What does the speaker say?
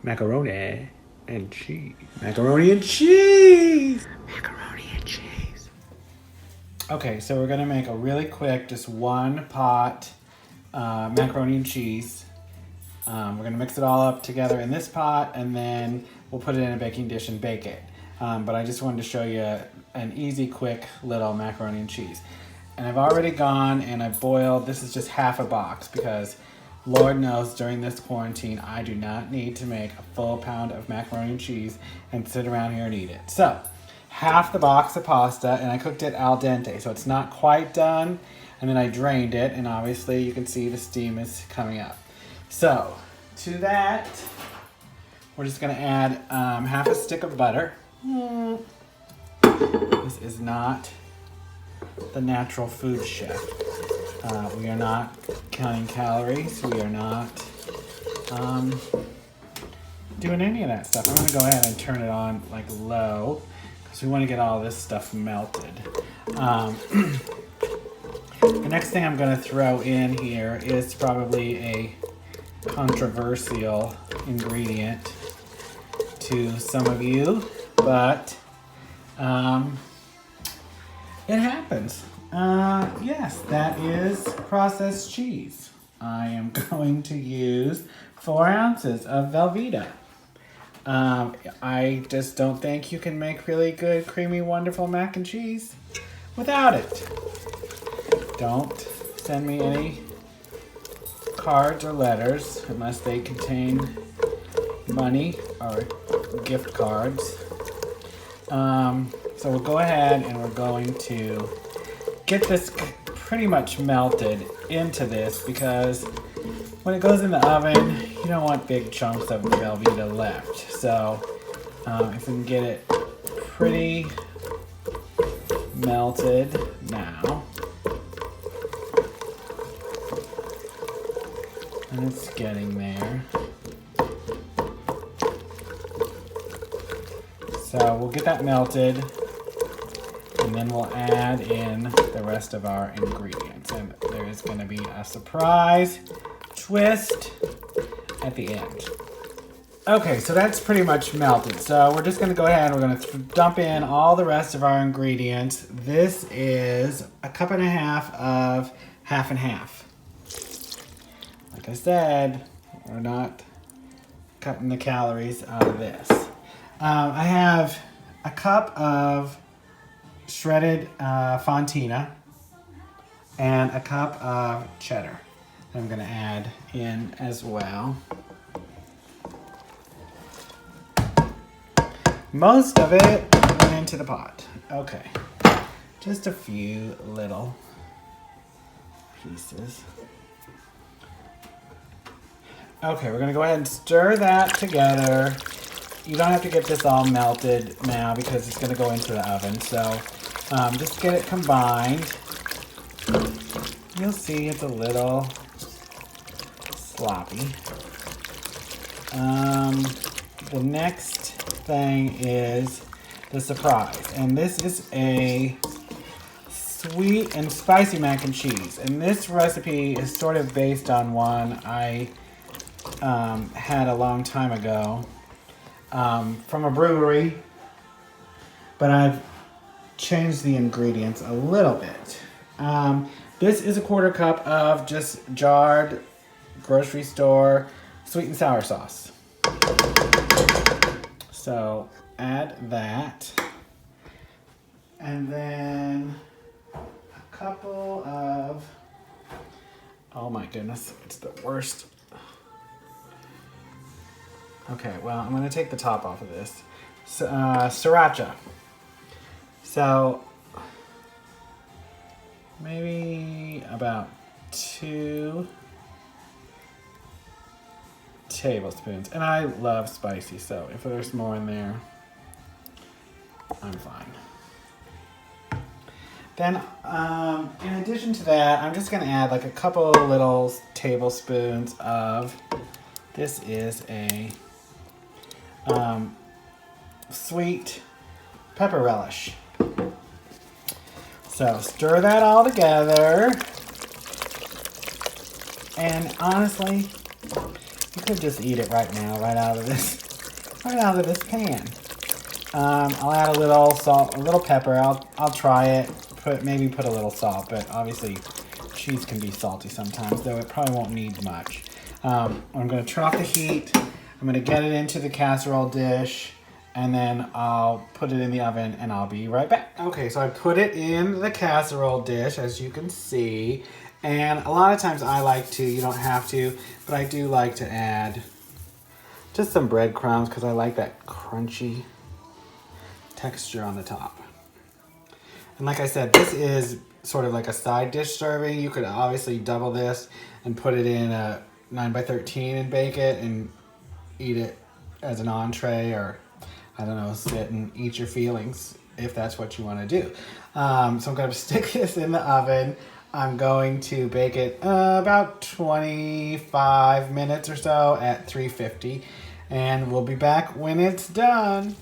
Macaroni and cheese. Macaroni and cheese. Macaroni and cheese. Okay, so we're gonna make a really quick, just one pot macaroni and cheese. We're gonna mix it all up together in this pot, and then we'll put it in a baking dish and bake it. But I just wanted to show you an easy, quick little macaroni and cheese. And I've already gone and I've boiled, this is just half a box because Lord knows during this quarantine, I do not need to make a full pound of macaroni and cheese and sit around here and eat it. So, half the box of pasta, and I cooked it al dente, so it's not quite done. And then I drained it, and obviously you can see the steam is coming up. So, to that, we're just gonna add half a stick of butter. This is not the natural food chef. We are not counting calories. We are not doing any of that stuff. I'm gonna go ahead and turn it on like low because we want to get all this stuff melted. The next thing I'm gonna throw in here is probably a controversial ingredient to some of you, but it happens. Yes, that is processed cheese. I am going to use 4 ounces of Velveeta. I just don't think you can make really good, creamy, wonderful mac and cheese without it. Don't send me any cards or letters unless they contain money or gift cards. So we'll go ahead and we're going to get this pretty much melted into this because when it goes in the oven, you don't want big chunks of the Velveeta left. So if we can get it pretty melted now. And it's getting there. So we'll get that melted, and then we'll add in the rest of our ingredients. And there is going to be a surprise twist at the end. Okay, so that's pretty much melted. So we're just going to go ahead and we're going to dump in all the rest of our ingredients. This is 1.5 cups of half and half. Like I said, we're not cutting the calories out of this. I have a cup of shredded Fontina and a cup of cheddar that I'm going to add in as well. Most of it went into the pot. Okay, just a few little pieces. Okay, we're going to go ahead and stir that together. You don't have to get this all melted now because it's going to go into the oven. So just get it combined. You'll see it's a little sloppy. The next thing is the surprise. And this is a sweet and spicy mac and cheese. And this recipe is sort of based on one I had a long time ago. From a brewery, but I've changed the ingredients a little bit. This is a 1/4 cup of just jarred grocery store sweet and sour sauce. So add that. And then a couple of, oh my goodness, it's the worst. Okay, well, I'm going to take the top off of this. Sriracha. So, maybe about 2 tablespoons. And I love spicy, so if there's more in there, I'm fine. Then, in addition to that, I'm just going to add like a couple little tablespoons of, this is a sweet pepper relish. So stir that all together. And honestly, You could just eat it right now, right out of this pan. I'll add a little salt, a little pepper. I'll try it. Maybe put a little salt, but obviously cheese can be salty sometimes, though it probably won't need much. I'm gonna turn off the heat. I'm gonna get it into the casserole dish, and then I'll put it in the oven, and I'll be right back. Okay, so I put it in the casserole dish, as you can see. And a lot of times I like to, you don't have to, but I do like to add just some breadcrumbs because I like that crunchy texture on the top. And like I said, this is sort of like a side dish serving. You could obviously double this and put it in a 9x13 and bake it and eat it as an entree, or I don't know, sit and eat your feelings if that's what you want to do. So I'm going to stick this in the oven. I'm going to bake it about 25 minutes or so at 350, and we'll be back when it's done.